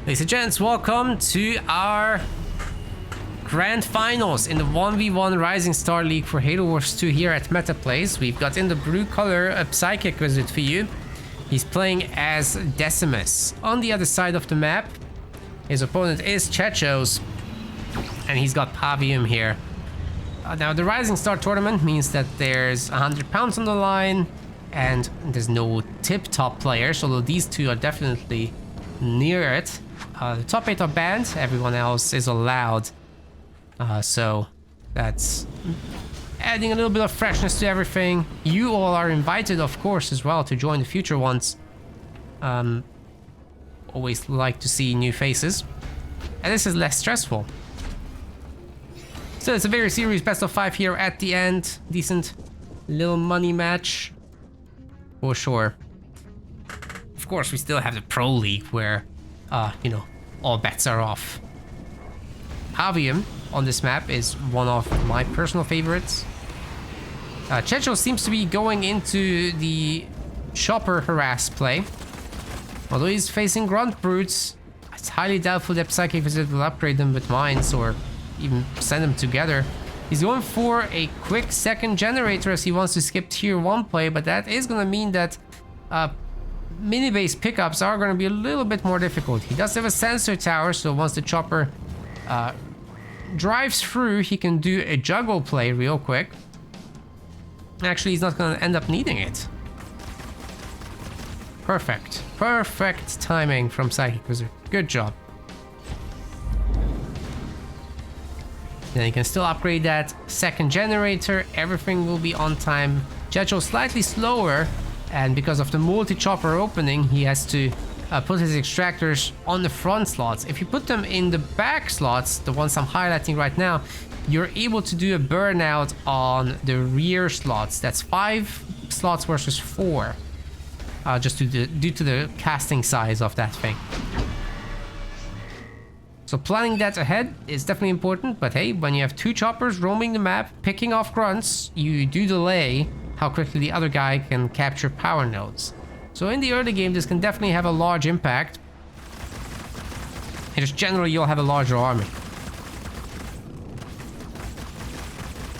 Ladies and gents, welcome to our grand finals in the 1v1 Rising Star League for Halo Wars 2 here at MetaPlays. We've got in the blue color a Psychicwizard for you. He's playing as Decimus. On the other side of the map, his opponent is Chechos, and he's got Pavium here. Now, the Rising Star tournament means that there's 100 pounds on the line, and there's no tip-top players, although these two are definitely near it. The top 8 are banned, everyone else is allowed. So that's adding a little bit of freshness to everything. You all are invited, of course, as well to join the future ones. Always like to see new faces. And this is less stressful. So it's a very serious best of 5 here at the end. Decent little money match. For sure. Of course, we still have the Pro League where, you know, all bets are off. Pavium on this map is one of my personal favorites. Chechos seems to be going into the chopper harass play. Although he's facing grunt brutes, it's highly doubtful that Psychicwizard will upgrade them with mines or even send them together. He's going for a quick second generator as he wants to skip tier 1 play, but that is going to mean that mini-base pickups are going to be a little bit more difficult. He does have a sensor tower, so once the chopper drives through, he can do a juggle play real quick. Actually, he's not going to end up needing it. Perfect. Perfect timing from Psychicwizard. Good job. Then you can still upgrade that second generator. Everything will be on time. Chechos slightly slower, and because of the multi-chopper opening, he has to put his extractors on the front slots. If you put them in the back slots, the ones I'm highlighting right now, you're able to do a burnout on the rear slots. That's 5 slots versus 4. Just due to the casting size of that thing. So planning that ahead is definitely important, but hey, when you have 2 choppers roaming the map, picking off grunts, you do delay how quickly the other guy can capture power nodes. So in the early game, this can definitely have a large impact. And just generally, you'll have a larger army,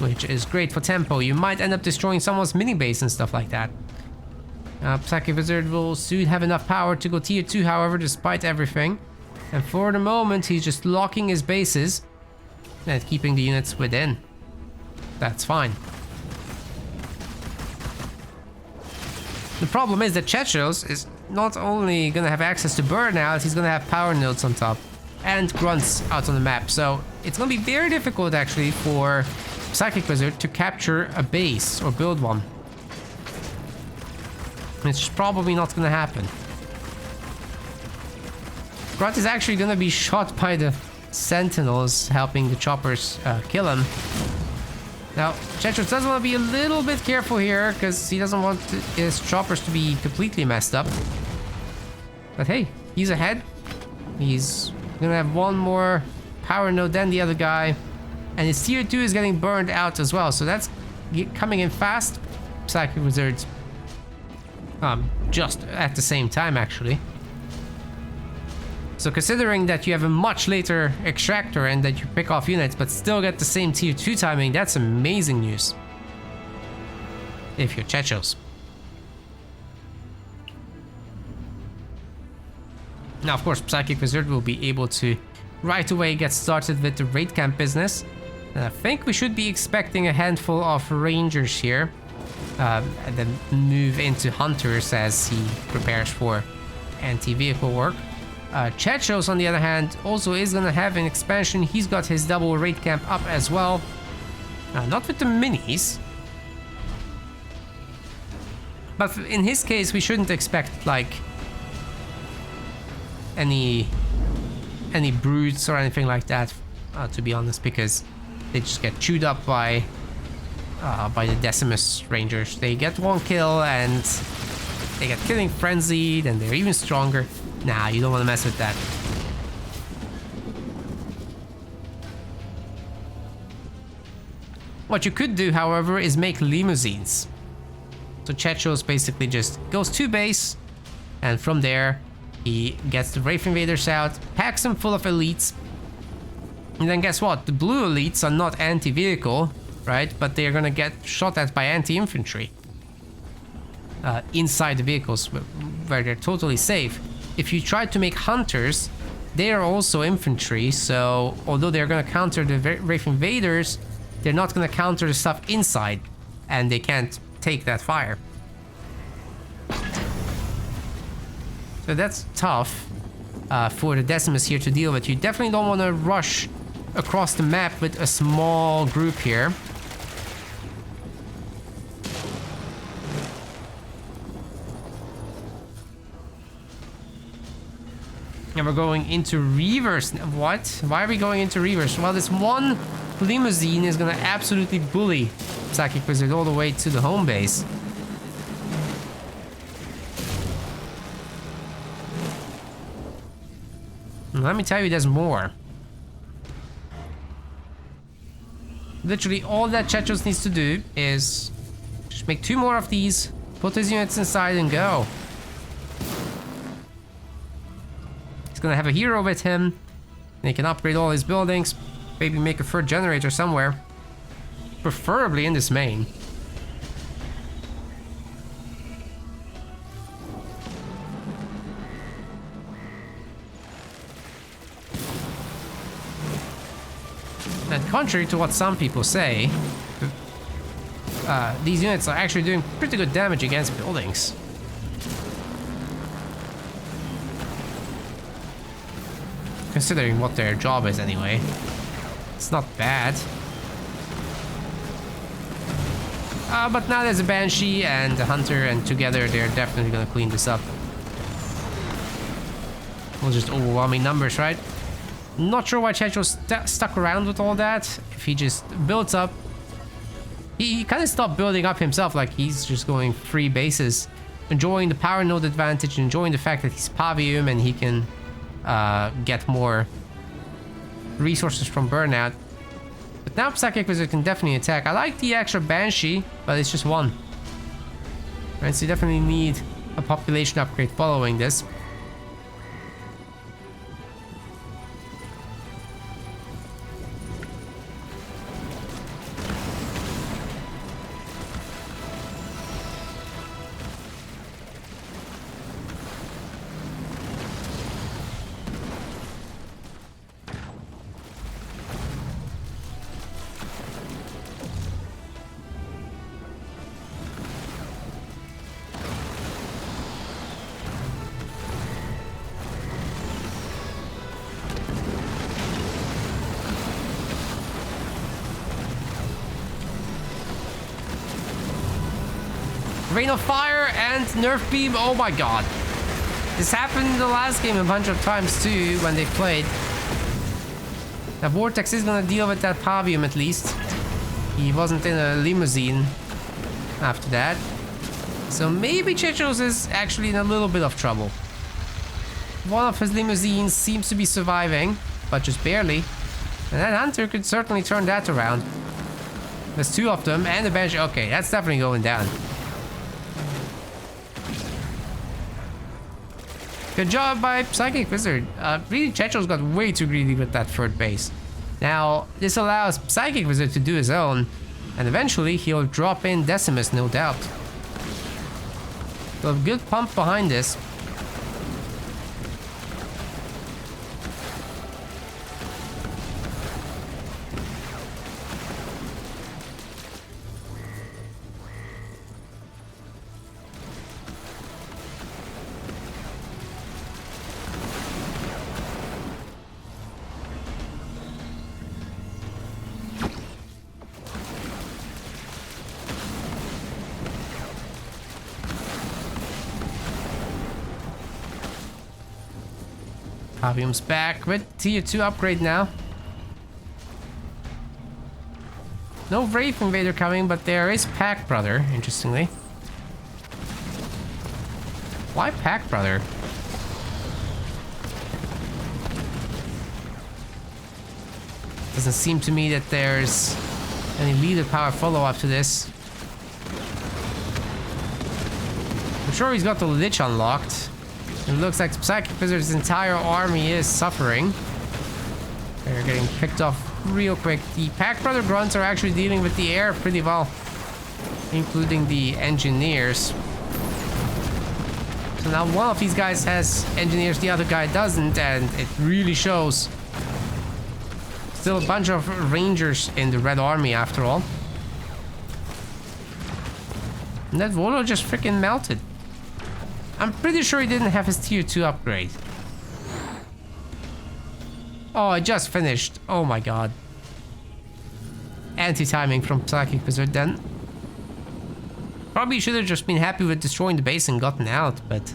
which is great for tempo. You might end up destroying someone's mini base and stuff like that. Psychicwizard will soon have enough power to go tier 2, however, despite everything. And for the moment, he's just locking his bases and keeping the units within. That's fine. The problem is that Chechos is not only going to have access to burnout, he's going to have power nodes on top and grunts out on the map. So it's going to be very difficult actually for Psychicwizard to capture a base or build one. It's probably not going to happen. Grunt is actually going to be shot by the sentinels helping the choppers kill him. Now, Chechos does want to be a little bit careful here because he doesn't want his choppers to be completely messed up. But hey, he's ahead. He's going to have one more power node than the other guy. And his tier 2 is getting burned out as well. So that's coming in fast. Psychicwizard's just at the same time, actually. So considering that you have a much later extractor and that you pick off units but still get the same tier 2 timing, that's amazing news. If you're Chechos. Now, of course, Psychicwizard will be able to right away get started with the raid camp business. And I think we should be expecting a handful of rangers here. And then move into hunters as he prepares for anti-vehicle work. Chechos, on the other hand, also is going to have an expansion. He's got his double raid camp up as well. Not with the minis. But in his case, we shouldn't expect, like, any brutes or anything like that, to be honest, because they just get chewed up by the Decimus Rangers. They get 1 kill and they get killing frenzied and they're even stronger. Nah, you don't want to mess with that. What you could do, however, is make limousines. So Chechos basically just goes to base, and from there He gets the Wraith Invaders out, packs them full of elites. And then guess what? The blue elites are not anti-vehicle, right? But they're gonna get shot at by anti-infantry. Inside the vehicles where they're totally safe. If you try to make hunters, they are also infantry, so although they're gonna counter the Wraith Invaders, they're not gonna counter the stuff inside, and they can't take that fire. So that's tough for the Decimus here to deal with. You definitely don't want to rush across the map with a small group here. And we're going into reverse. What? Why are we going into reverse? Well, this one limousine is gonna absolutely bully Psychicwizard all the way to the home base. And let me tell you, there's more. Literally, all that Chechos needs to do is just make 2 more of these, put his units inside, and go. Gonna have a hero with him. They can upgrade all his buildings, maybe make a 3rd generator somewhere, preferably in this main. And contrary to what some people say, these units are actually doing pretty good damage against buildings. Considering what their job is anyway. It's not bad. But now there's a Banshee and a Hunter, and together they're definitely gonna clean this up. Well, just overwhelming numbers, right? Not sure why Chechos stuck around with all that. If he just builds up... He kind of stopped building up himself, like he's just going free bases. Enjoying the power node advantage, enjoying the fact that he's Pavium and he can... get more resources from burnout. But now Psychicwizard can definitely attack. I like the extra Banshee, but it's just 1. Right, so you definitely need a population upgrade following this. Rain of Fire and Nerf Beam. Oh my god. This happened in the last game a bunch of times too when they played. Now Vortex is gonna deal with that Pavium at least. He wasn't in a limousine after that. So maybe Chechos is actually in a little bit of trouble. One of his limousines seems to be surviving, but just barely. And that Hunter could certainly turn that around. There's 2 of them and a Banshee. Okay, that's definitely going down. Good job by Psychicwizard. Really, Chechos got way too greedy with that 3rd base. Now, this allows Psychicwizard to do his own, and eventually he'll drop in Decimus, no doubt. So a good pump behind this. Pavium's back with tier 2 upgrade now. No Wraith Invader coming, but there is Pack Brother, interestingly. Why Pack Brother? Doesn't seem to me that there's any leader power follow-up to this. I'm sure he's got the Lich unlocked. It looks like Psychicwizard's entire army is suffering. They're getting picked off real quick. The Pack Brother Grunts are actually dealing with the air pretty well, including the engineers. So now one of these guys has engineers, the other guy doesn't, and it really shows. Still a bunch of rangers in the Red Army after all. And that Warlord just freaking melted. I'm pretty sure he didn't have his tier 2 upgrade. Oh, I just finished. Oh my god. Anti-timing from Psychicwizard then. Probably should have just been happy with destroying the base and gotten out, but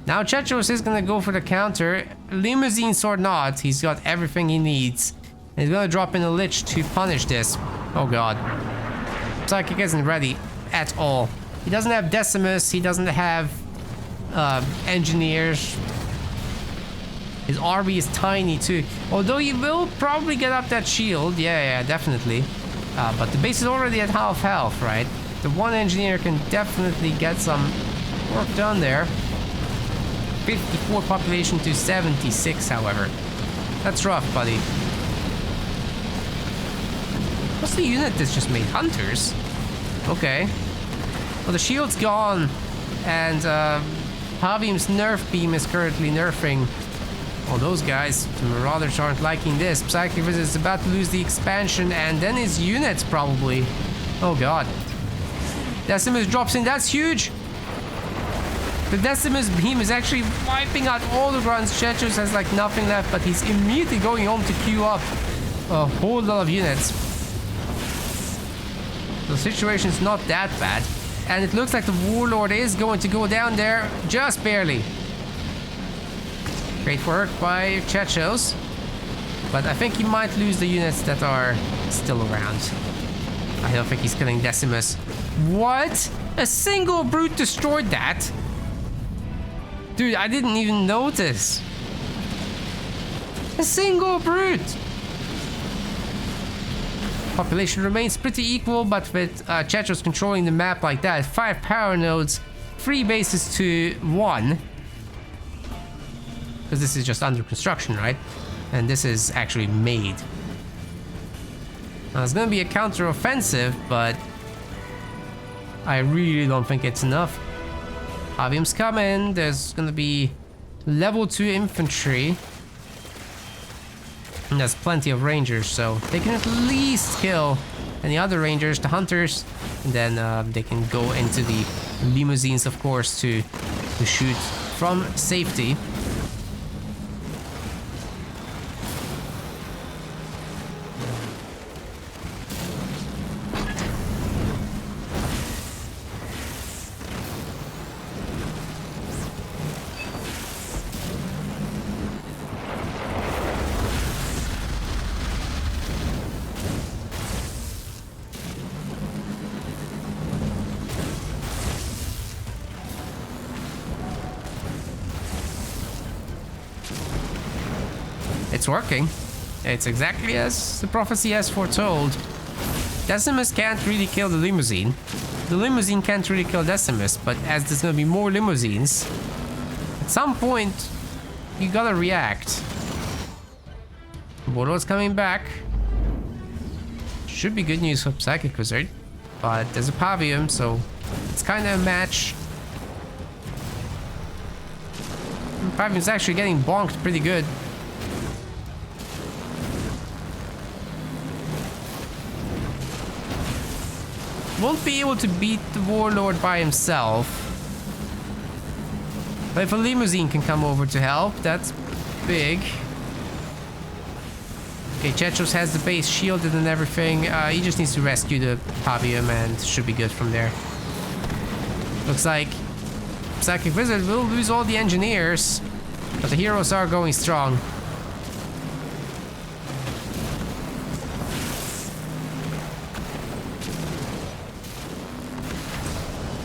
now Chechos is gonna go for the counter. Limousines or not, he's got everything he needs. And he's gonna drop in a Lich to punish this. Oh god. Psychic isn't ready at all. He doesn't have Decimus, he doesn't have engineers. His army is tiny too. Although he will probably get up that shield. Yeah, definitely. But the base is already at half health, right? The one engineer can definitely get some work done there. 54 population to 76, however. That's rough, buddy. What's the unit that's just made? Hunters? Okay. Well, the shield's gone. And Pavim's nerf beam is currently nerfing. Well, those guys, the Marauders, aren't liking this. Psychicwizard is about to lose the expansion, and then his units probably. Oh god. Decimus drops in, that's huge! The Decimus beam is actually wiping out all the grunts. Chechos has like nothing left, but he's immediately going home to queue up a whole lot of units. The situation's not that bad. And it looks like the Warlord is going to go down there, just barely. Great work by Chechos. But I think he might lose the units that are still around. I don't think he's killing Decimus. What? A single brute destroyed that? Dude, I didn't even notice. A single brute. Population remains pretty equal, but with Chechos controlling the map like that, 5 power nodes, 3 bases to 1. Because this is just under construction, right? And this is actually made. Now, it's gonna be a counter-offensive, but I really don't think it's enough. Pavim's coming. There's gonna be level 2 infantry. And there's plenty of rangers, so they can at least kill any other rangers, the hunters, and then they can go into the limousines, of course, to shoot from safety. It's working. It's exactly as the prophecy has foretold. Decimus can't really kill the limousine. The limousine can't really kill Decimus, but as there's gonna be more limousines, at some point, you gotta react. Warlord's coming back. Should be good news for Psychicwizard, but there's a Pavium, so it's kind of a match. Pavium's actually getting bonked pretty good. Won't be able to beat the Warlord by himself. But if a limousine can come over to help, that's big. Okay, Chechos has the base shielded and everything. He just needs to rescue the Pavium and should be good from there. Looks like Psychicwizard will lose all the engineers, but the heroes are going strong.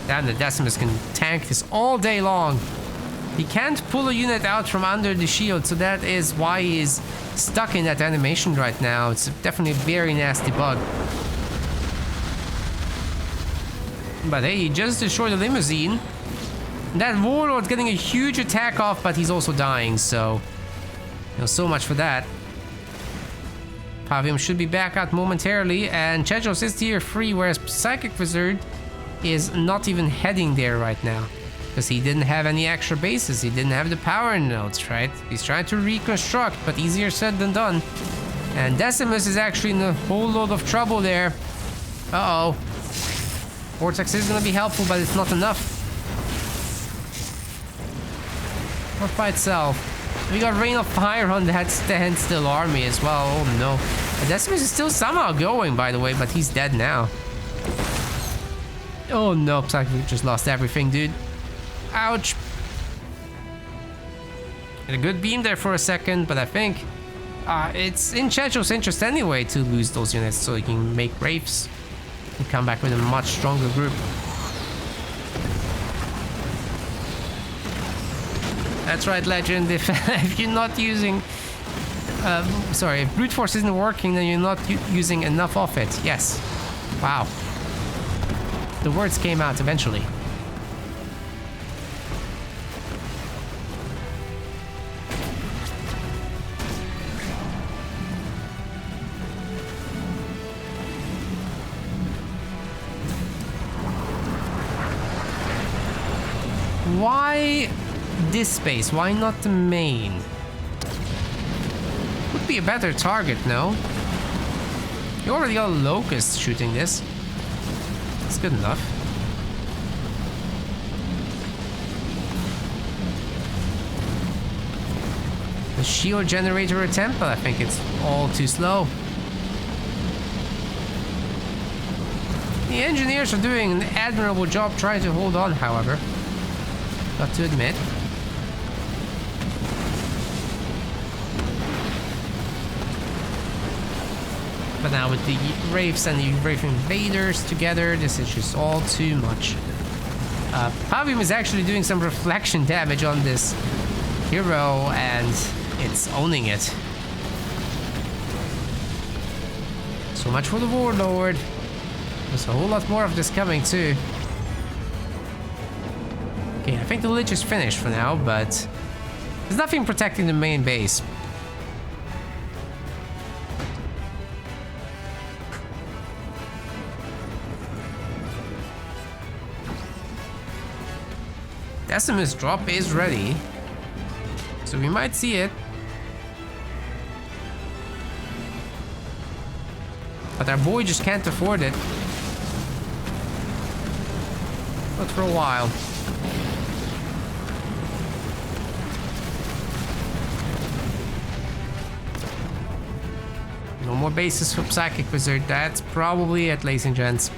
And the Decimus can tank this all day long. He can't pull a unit out from under the shield, so that is why he's stuck in that animation right now. It's definitely a very nasty bug. But hey, he just destroyed the limousine. That Warlord's getting a huge attack off, but he's also dying, so... You know, so much for that. Pavium should be back out momentarily, and Chechos is tier 3, whereas Psychicwizard is not even heading there right now. Because he didn't have any extra bases, he didn't have the power nodes, right? He's trying to reconstruct, but easier said than done. And Decimus is actually in a whole load of trouble there. Uh-oh. Vortex is gonna be helpful, but it's not enough. Not by itself. We got Rain of Fire on that standstill army as well. Oh no. Decimus is still somehow going, by the way, but he's dead now. Oh no, Psychic just lost everything, dude. Ouch. Had a good beam there for a second, but I think it's in Chechos' interest anyway to lose those units so he can make Wraiths and come back with a much stronger group. That's right, Legend. If you're not using... if Brute Force isn't working, then you're not using enough of it. Yes. Wow. The words came out eventually. Why this space? Why not the main? Would be a better target, no? You already got Locusts shooting this. It's good enough. The shield generator attempt, but I think it's all too slow. The engineers are doing an admirable job trying to hold on, however. Got to admit. But now with the Wraiths and the Wraith Invaders together, this is just all too much. Pavium is actually doing some reflection damage on this hero, and it's owning it. So much for the Warlord. There's a whole lot more of this coming too. Okay, I think the Lich is finished for now, but there's nothing protecting the main base. Decimus drop is ready, so we might see it. But our boy just can't afford it. Not for a while. No more bases for Psychicwizard. That's probably it, ladies and gents.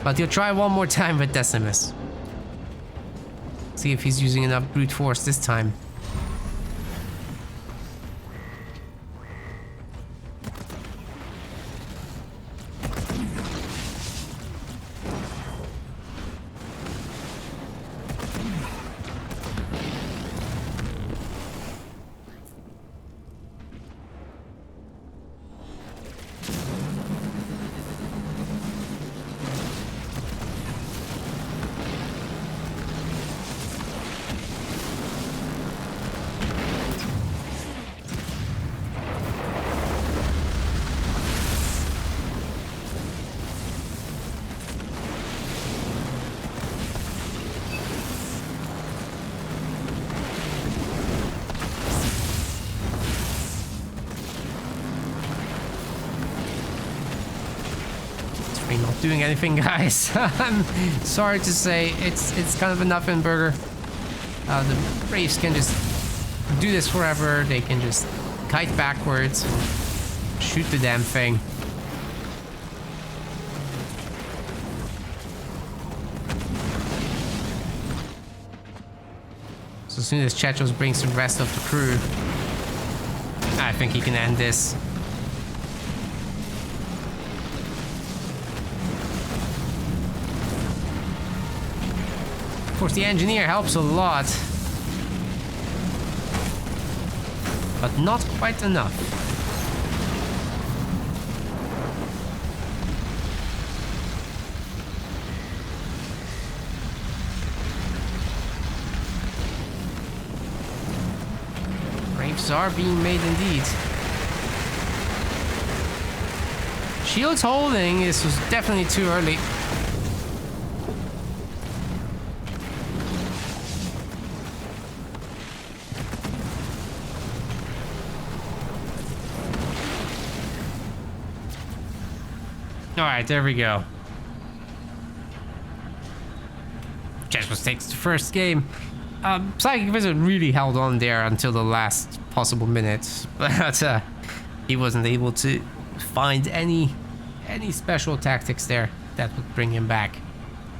But he'll try one more time with Decimus. See if he's using enough brute force this time. Not doing anything, guys. I'm sorry to say, it's kind of a nothing burger. The Braves can just do this forever. They can just kite backwards and shoot the damn thing. So as soon as Chechos brings the rest of the crew, I think he can end this. Of course, the engineer helps a lot, but not quite enough. Waves are being made indeed. Shields holding. This was definitely too early. Alright, there we go. Chechos takes the first game. Psychicwizard really held on there until the last possible minute, but he wasn't able to find any special tactics there that would bring him back.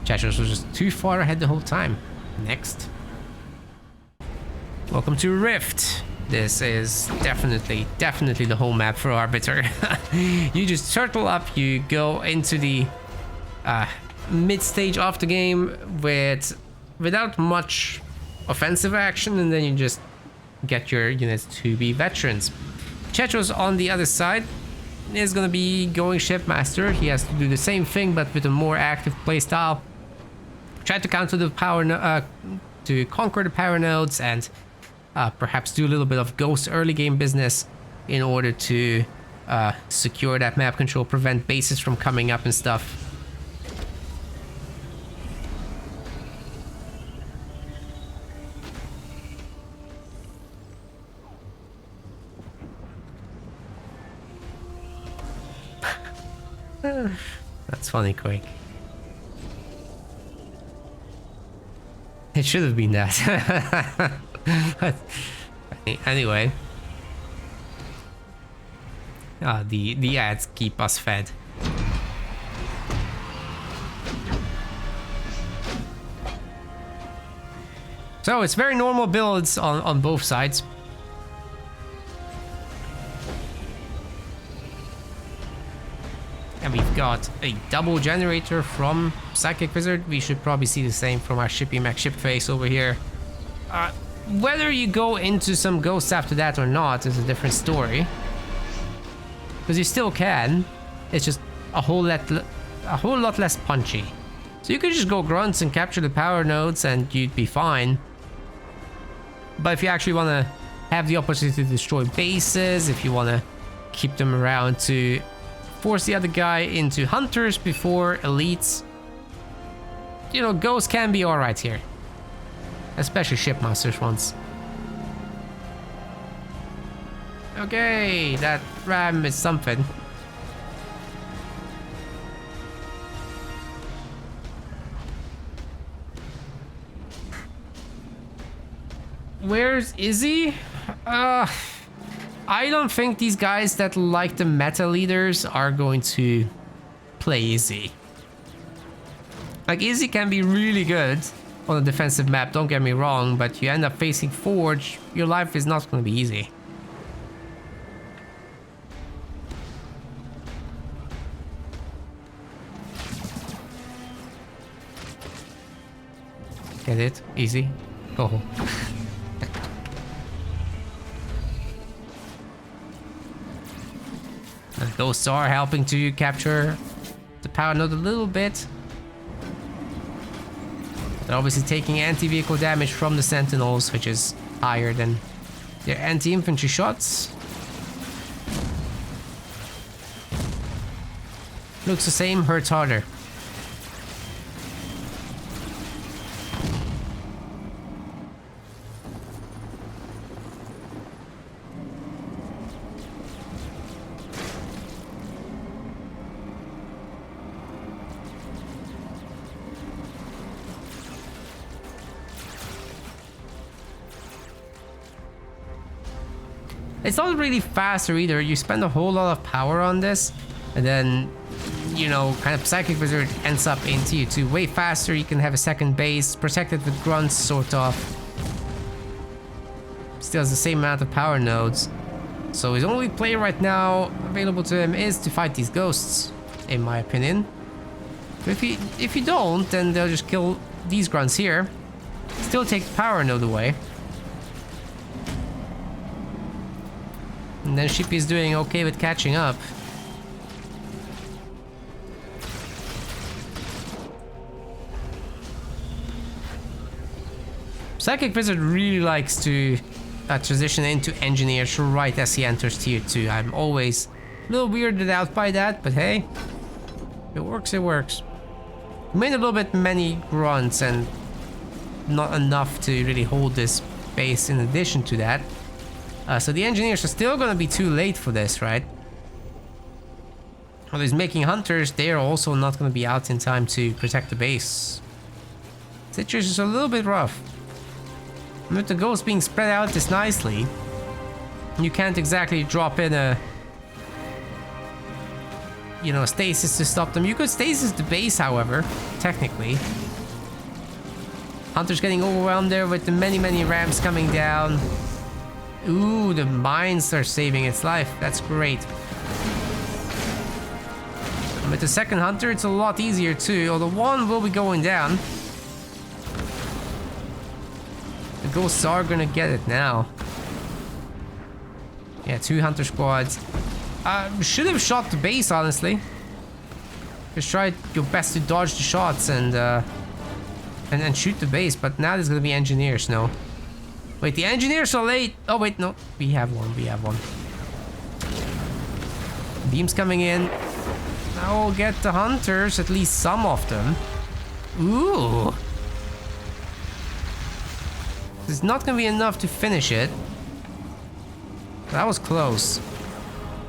Chechos was just too far ahead the whole time. Next. Welcome to Rift. This is definitely the whole map for Arbiter. You just turtle up, you go into the mid-stage of the game without much offensive action, and then you just get your units to be veterans. Chechos on the other side is going to be going Shipmaster. He has to do the same thing but with a more active playstyle. Try to counter the power to conquer the power nodes, and perhaps do a little bit of ghost early game business in order to secure that map control, prevent bases from coming up and stuff. That's funny, Quake. It should have been that. Anyway. The ads keep us fed. So it's very normal builds on both sides. And we've got a double generator from Psychicwizard. We should probably see the same from our Shippy Mac Shipface over here. Whether you go into some ghosts after that or not is a different story. Because you still can. It's just a whole lot less punchy. So you could just go grunts and capture the power nodes and you'd be fine. But if you actually want to have the opportunity to destroy bases, if you want to keep them around to force the other guy into hunters before elites, you know, ghosts can be alright here. Especially shipmasters ones. Okay, that ram is something. Where's Izzy? I don't think these guys that like the meta leaders are going to play Izzy. Like, Izzy can be really good on a defensive map, don't get me wrong, but you end up facing Forge, your life is not going to be easy. Get it? Easy. Go home. The ghosts are helping to capture the power node a little bit. They're obviously taking anti-vehicle damage from the Sentinels, which is higher than their anti-infantry shots. Looks the same, hurts harder. It's not really faster either. You spend a whole lot of power on this, and then, you know, kind of Psychicwizard ends up in tier 2 way faster. You can have a second base, protected with grunts, sort of. Still has the same amount of power nodes. So his only play right now available to him is to fight these ghosts, in my opinion. But if you don't, then they'll just kill these grunts here. Still take the power node away. And then Shippy is doing okay with catching up. Psychicwizard really likes to transition into engineers right as he enters tier 2. I'm always a little weirded out by that, but hey, it works, it works. Made a little bit many grunts and not enough to really hold this base in addition to that. So the engineers are still gonna be too late for this, right? Well, he's making hunters, they're also not gonna be out in time to protect the base. Situation is a little bit rough. With the ghosts being spread out this nicely, you can't exactly drop in a, you know, stasis to stop them. You could stasis the base, however, technically. Hunter's getting overwhelmed there with the many ramps coming down. Ooh, the mines are saving its life. That's great. And with the second hunter, it's a lot easier too, although one will be going down. The ghosts are gonna get it now. Yeah, 2 hunter squads. Should have shot the base, honestly. Just try your best to dodge the shots and shoot the base, but now there's gonna be engineers, no. Wait, the engineers are late. Oh wait, no, we have one. Beams coming in. Now we'll get the hunters, at least some of them. Ooh. It's not gonna be enough to finish it. That was close.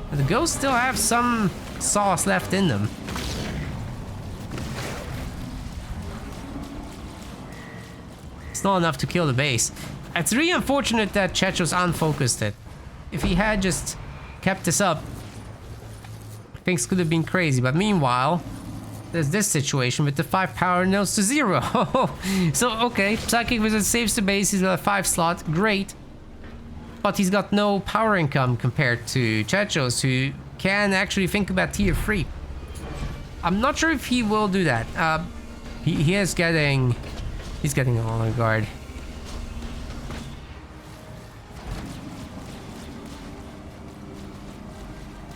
But the ghosts still have some sauce left in them. It's not enough to kill the base. It's really unfortunate that Chechos unfocused it. If he had just kept this up, things could have been crazy. But meanwhile, there's this situation with the 5 power nodes to 0. So, okay, Psychicwizard saves the base, he's got a 5 slot, great. But he's got no power income compared to Chechos, who can actually think about tier 3. I'm not sure if he will do that. He's getting an honor guard.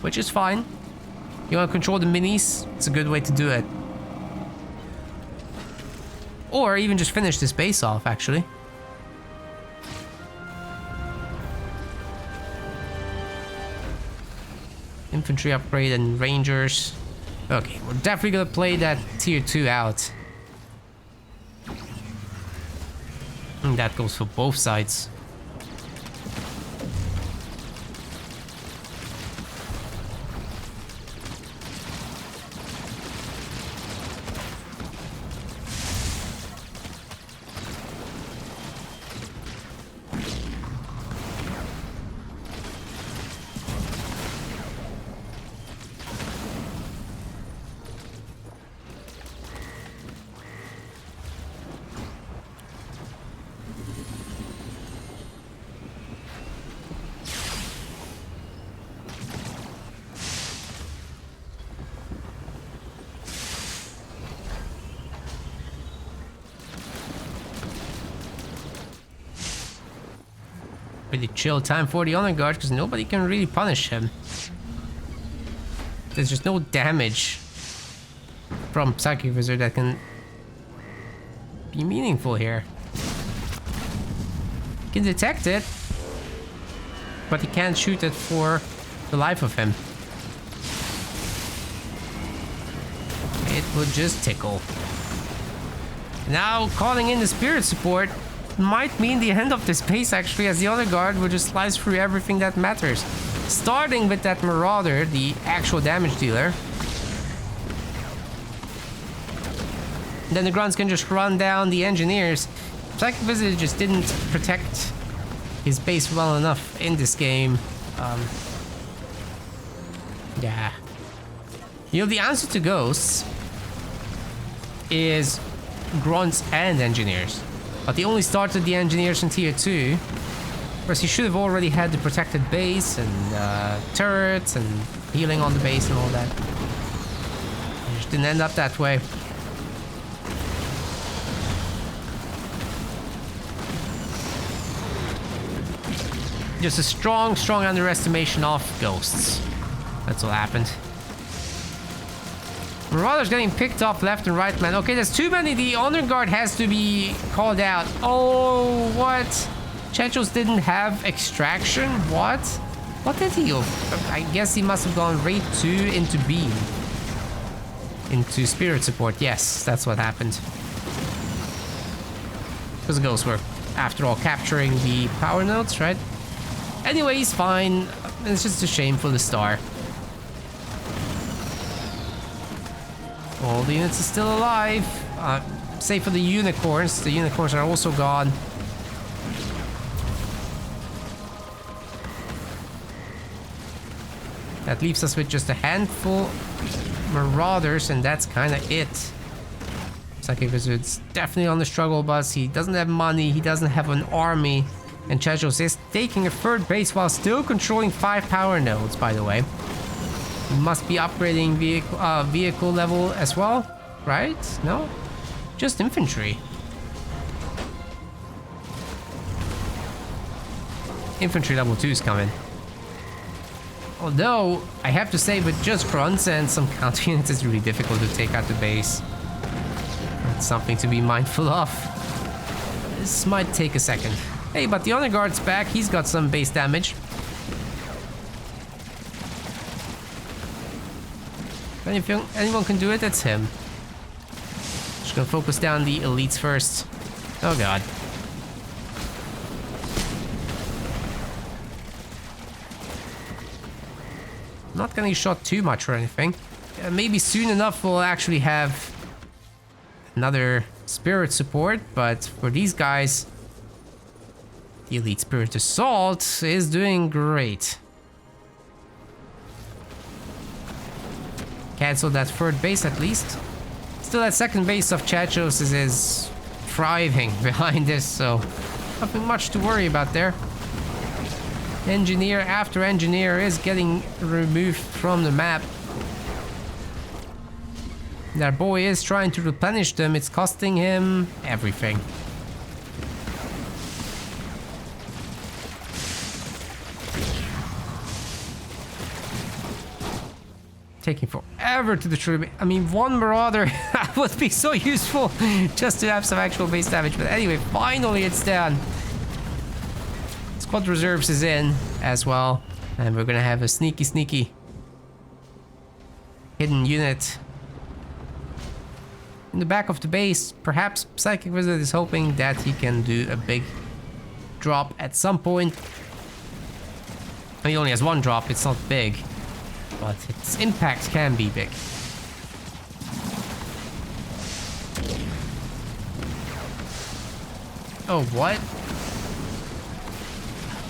Which is fine. You want to control the minis? It's a good way to do it. Or even just finish this base off, actually. Infantry upgrade and rangers. Okay, we're definitely gonna play that tier 2 out. And that goes for both sides. Pretty chill time for the honor guard because nobody can really punish him. There's just no damage from Psychicwizard that can be meaningful here. He can detect it, but he can't shoot it for the life of him. It would just tickle. Now calling in the spirit support might mean the end of this base, actually, as the honor guard will just slice through everything that matters. Starting with that marauder, the actual damage dealer. Then the grunts can just run down the engineers. Psychicwizard just didn't protect his base well enough in this game. Yeah. You know, the answer to ghosts is grunts and engineers. But he only started the engineers in tier 2. Whereas he should have already had the protected base and turrets and healing on the base and all that. It just didn't end up that way. Just a strong underestimation of ghosts. That's what happened. Marauder's getting picked off left and right, man. Okay, there's too many. The honor guard has to be called out. Oh, what? Chechos didn't have extraction? What? What did he? I guess he must have gone rate 2 into beam. Into spirit support. Yes, that's what happened. Because the ghosts were, after all, capturing the power nodes, right? Anyway, he's fine. It's just a shame for the star. All the units are still alive. Save for the unicorns. The unicorns are also gone. That leaves us with just a handful marauders, and that's kind of it. Psychicwizard's definitely on the struggle bus. He doesn't have money. He doesn't have an army. And Chechos is taking a third base while still controlling 5 power nodes, by the way. He must be upgrading vehicle level as well, right? No? Just infantry. Infantry level 2 is coming. Although, I have to say, with just grunts and some counter units, it's really difficult to take out the base. That's something to be mindful of. This might take a second. Hey, but the honor guard's back. He's got some base damage. If anyone can do it, it's him. Just gonna focus down the elites first. Oh god. Not getting shot too much or anything. Maybe soon enough we'll actually have another spirit support, but for these guys, the elite spirit assault is doing great. Cancel that third base at least. Still, that second base of Chechos is thriving behind this, so nothing much to worry about there. Engineer after engineer is getting removed from the map. That boy is trying to replenish them. It's costing him everything. Taking forever to destroy. I mean, one marauder would be so useful just to have some actual base damage. But anyway, finally it's done. Squad reserves is in as well, and we're gonna have a sneaky hidden unit in the back of the base. Perhaps Psychicwizard is hoping that he can do a big drop at some point. He only has one drop. It's not big, but its impact can be big. Oh, what?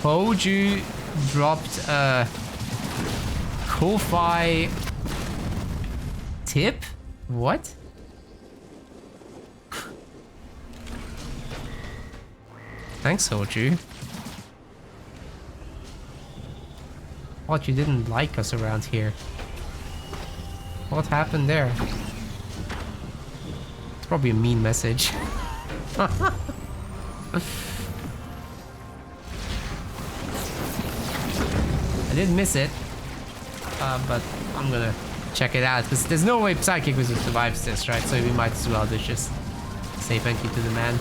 Hoju dropped a Ko-Fi tip? What? Thanks, Hoju. What, you didn't like us around here? What happened there? It's probably a mean message. I did miss it, but I'm gonna check it out because there's no way Psychicwizard survives this, right? So we might as well just say thank you to the man.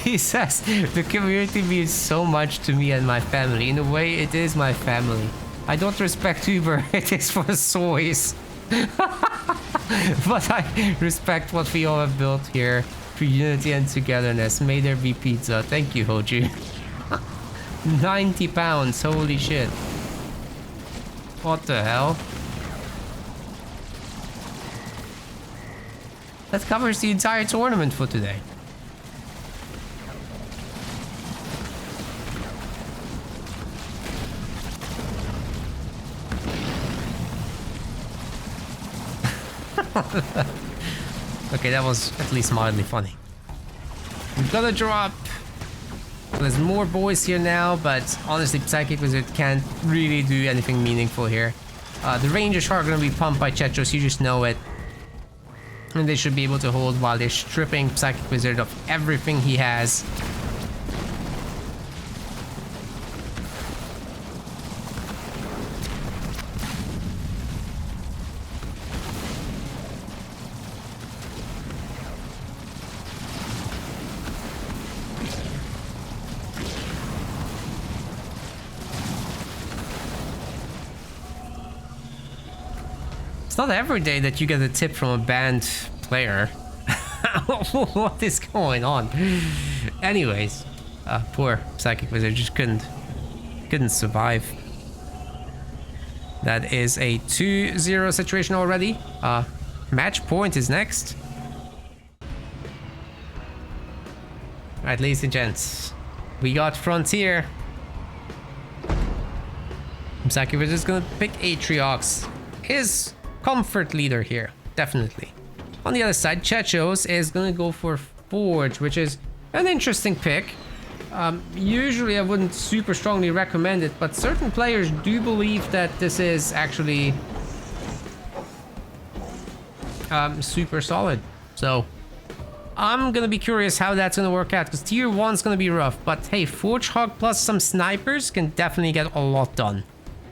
He says, the community means so much to me and my family. In a way, it is my family. I don't respect Uber, it is for soys. But I respect what we all have built here for unity and togetherness. May there be pizza. Thank you, Hoju. 90 pounds, holy shit. What the hell? That covers the entire tournament for today. Okay, that was at least mildly funny. We've got a drop. There's more boys here now, but honestly, Psychicwizard can't really do anything meaningful here. The Rangers are going to be pumped by Chechos, you just know it. And they should be able to hold while they're stripping Psychicwizard of everything he has. It's not every day that you get a tip from a banned player. What is going on? Anyways, poor Psychicwizard just couldn't survive. That is a 2-0 situation already. Match point is next. Alright, ladies and gents, we got Frontier. Psychicwizard is gonna pick Atriox. His comfort leader here, definitely. On the other side, Chechos is gonna go for Forge, which is an interesting pick. Usually I wouldn't super strongly recommend it, but certain players do believe that this is actually super solid. So I'm gonna be curious how that's gonna work out, because tier 1's gonna be rough, but hey, Forge Hog plus some snipers can definitely get a lot done.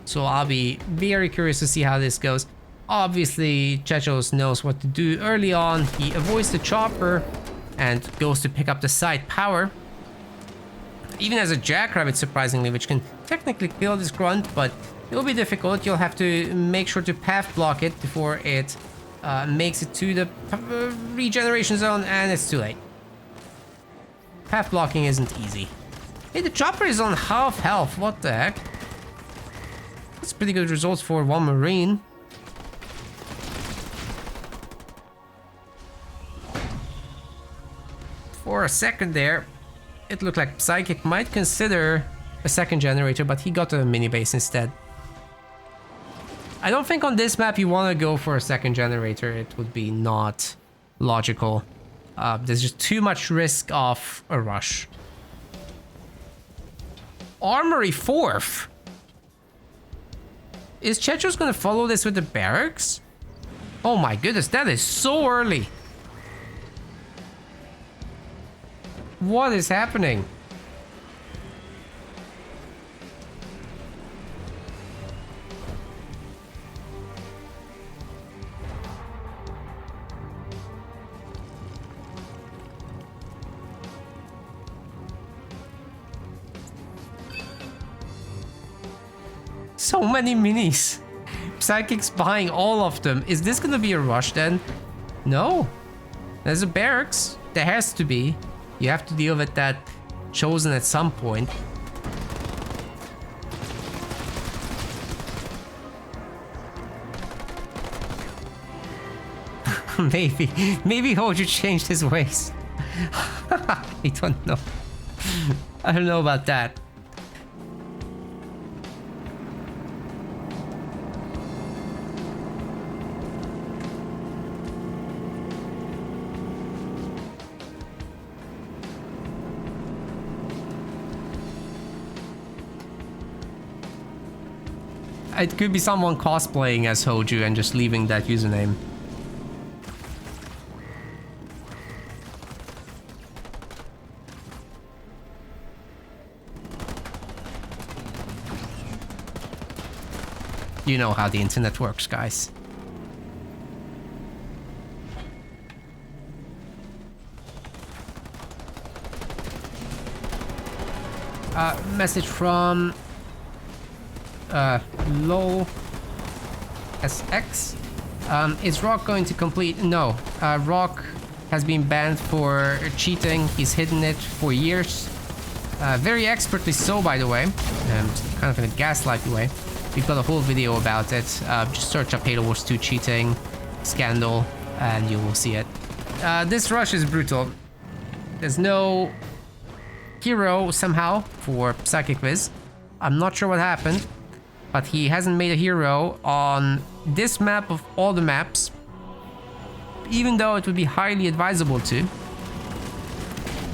So I'll be very curious to see how this goes. Obviously, Chechos knows what to do early on. He avoids the chopper and goes to pick up the side power. Even as a Jackrabbit, surprisingly, which can technically kill this grunt, but it will be difficult. You'll have to make sure to path block it before it makes it to the regeneration zone, and it's too late. Path blocking isn't easy. Hey, the chopper is on half health. What the heck? That's pretty good results for one Marine. For a second there, it looked like Psychic might consider a second generator, but he got a mini base instead. I don't think on this map you want to go for a second generator. It would be not logical. There's just too much risk of a rush. Armory 4th. Is Chechos going to follow this with the barracks? Oh my goodness, that is so early. What is happening? So many minis. Psychic's buying all of them. Is this gonna be a rush then? No. There's a barracks. There has to be. You have to deal with that chosen at some point. Maybe Hoju changed his ways. I don't know. I don't know about that. It could be someone cosplaying as Hoju and just leaving that username. You know how the internet works, guys. Message from Lol SX. Is Rock going to complete? No. Rock has been banned for cheating. He's hidden it for years. Very expertly so, by the way. Kind of in a gaslighty way. We've got a whole video about it. Just search up Halo Wars 2 cheating scandal and you will see it. This rush is brutal. There's no hero somehow for Psychicwiz. I'm not sure what happened, but he hasn't made a hero on this map of all the maps. even though it would be highly advisable to.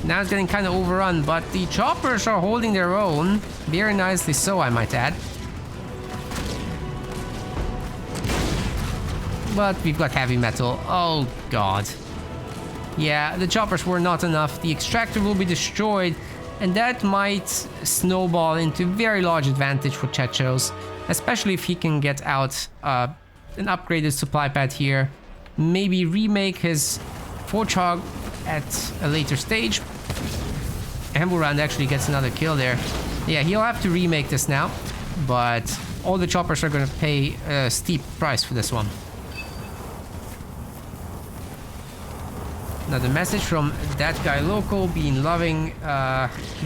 Now it's getting kind of overrun, but the choppers are holding their own. Very nicely so, I might add. But we've got heavy metal. Oh, God. Yeah, the choppers were not enough. The extractor will be destroyed, and that might snowball into very large advantage for Chechos, especially if he can get out an upgraded supply pad here. Maybe remake his Forge-Hog at a later stage. Hamburand actually gets another kill there. Yeah, he'll have to remake this now, but all the choppers are going to pay a steep price for this one. Another message from that guy local, been loving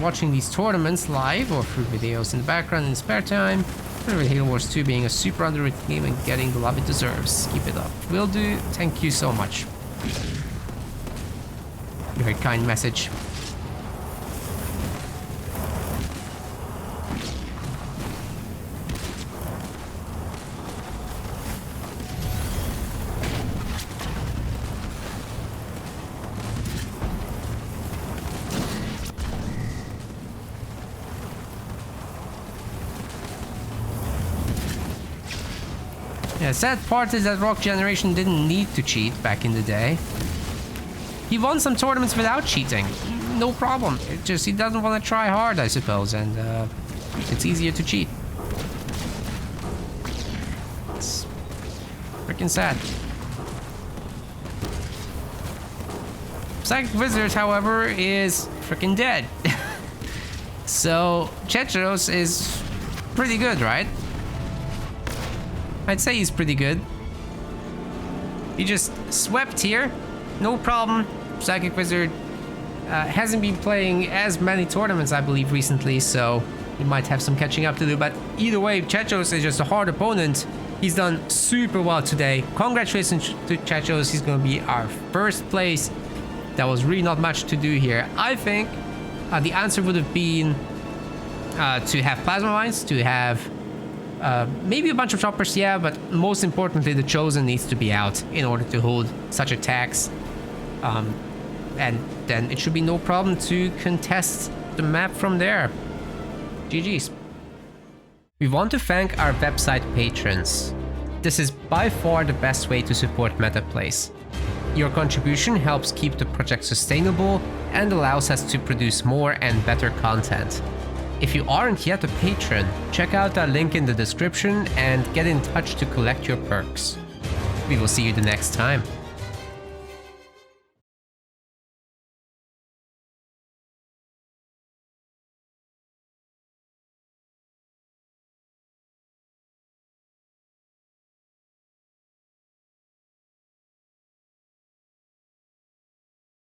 watching these tournaments live or through videos in the background in spare time. With Halo Wars 2 being a super underrated game and getting the love it deserves. Keep it up. Will do. Thank you so much. Very kind message. Yeah, sad part is that Rock Generation didn't need to cheat back in the day. He won some tournaments without cheating. No problem. It just he doesn't want to try hard, I suppose, and it's easier to cheat. It's freaking sad. Psychicwizard, however, is freaking dead. So Chechos is pretty good, right? I'd say he's pretty good. He just swept here. No problem. Psychicwizard hasn't been playing as many tournaments, I believe, recently, so he might have some catching up to do. But either way, Chechos is just a hard opponent. He's done super well today. Congratulations to Chechos. He's going to be our first place. There was really not much to do here. I think the answer would have been to have plasma mines, to have maybe a bunch of choppers, yeah, but most importantly, the Chosen needs to be out in order to hold such attacks. And then it should be no problem to contest the map from there. GG's. We want to thank our website patrons. This is by far the best way to support MetaPlays. Your contribution helps keep the project sustainable and allows us to produce more and better content. If you aren't yet a patron, check out our link in the description and get in touch to collect your perks. We will see you the next time.